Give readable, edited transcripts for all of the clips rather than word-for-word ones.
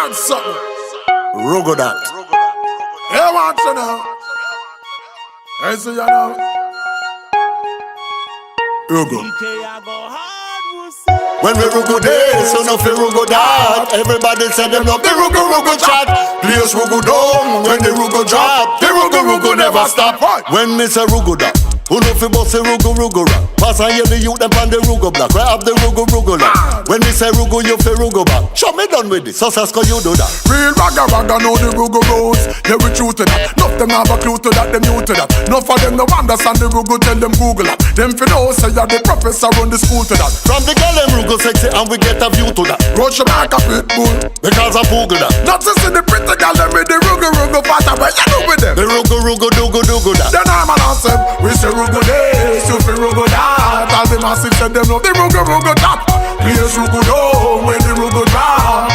mad something. Rugo that. Hey, want to know? I see you now. Rugo. When we rugo this, so no fi rugo that. Everybody say them love the rugo chat. Place rugo down when the rugo drop. The rugo never stop. When me say rugo that, who know fi bust the rugo rap? Pass and hear the youth them on the rugo block. Where have the rugo rap? When me say rugo, you fi rugo back. Show me done with this, so Sasko you do that. Real ragga know the rugo goes. Yeah, we true to that. Nuff them have a clue to that, them new to that. Nuff of them no understand the rugo, tell them Google that. Them fi know say you're the professor run the school to that. From the girl them rugo sexy and we get a view to that. Rush them like a pit bull because I Google that. Not to see the pretty girl them with the rugo fatter, but you know with them. The rugo do that. Then I'm an answer. We say rugo this, you fi rugo that. All the massive said them love the rugo top. Please rugo down when the rugo drop.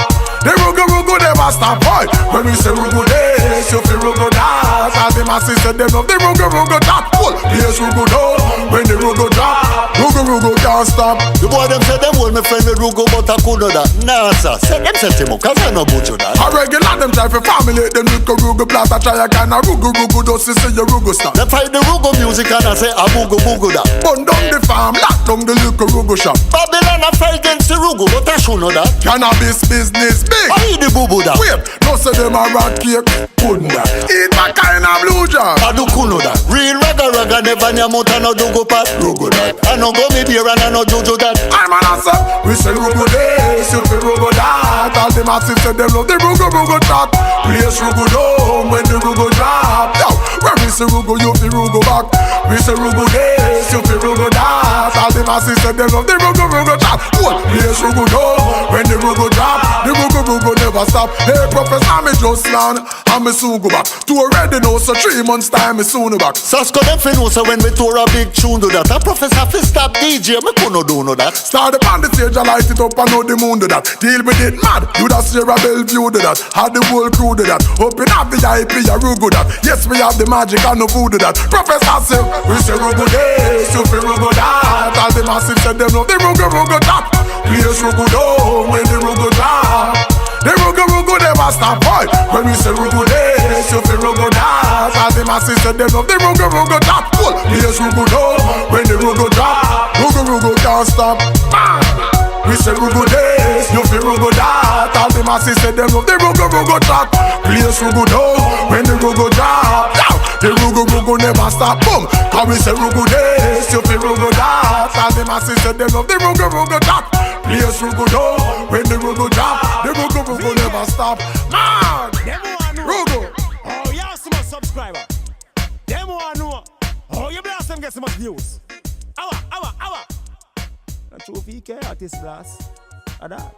The rugo never stop, boy. When we say rugo this, you fi rugo that. All the massive said them love the rugo top. Please rugo down when the rugo drop. Rugo can't stop. The boy them say them hold me friend with rugo, but I could know that. Nah sir, say them set him up, cause I no butcher that. A regular them try to formulate them little rugo plot. I try a kind of rugo just to see your rugo stop. They fight the rugo music and I say a bugo that. Burn down the farm, lock down the little rugo shop. Babylon a fight against the rugo, but I should know that. Cannabis business big. I eat the bubu that. Wait, no say them a rat cake. Couldn't that. Eat my kind of blue jar. I do kuno that. Real ragga never near mouth and no do pat. Rugo that. I no go me beer and I no jojo that. I'm an answer. We say rugo this, you feel rugo that. All the massive say them love the rugo chat. Place rugo down when the rugo drop. Yo, when we say rugo, you feel rugo back. We say rugo this, you feel rugo that. All the massive say them love the rugo chat. Place rugo down when the rugo drop. The rugo never stop. Hey, Professor, me just land and me soon go back. To already know, so 3 months time me soon back. Sasko them fi know so when we tour a big tune do that. A professor fi stop DJ, me couldn't do no that. Start up on the stage, I light it up and know the moon do that. Deal with it mad, you da Sierra Bellevue do that. Had the whole crew do that. Open up the IP, a rugo that. Yes, we have the magic and no food do that. Professor say, we say rugo this, you fi rugo that. All the massive said them love the rugo top. Place rugo down when the rugo drop. The rugo never stop, boy. When we say rugo this, you feel rugo that. All the masses say them love the rugo top. Place rugo down when the rugo drop. Rugo can't stop. We say rugo this, you feel rugo that. All the masses say them love the rugo top. Place rugo down when the rugo drop. The rugo never stop. Boom. Come we say rugo this, you feel rugo that. All the masses say them love the rugo top. Place rugo down when the rugo drop. The rugo never stop. Man, rugo. Oh, you have so much subscriber. Them want know. Oh, you blast them get so much views. Awa. Not true if you care, artist blast. That.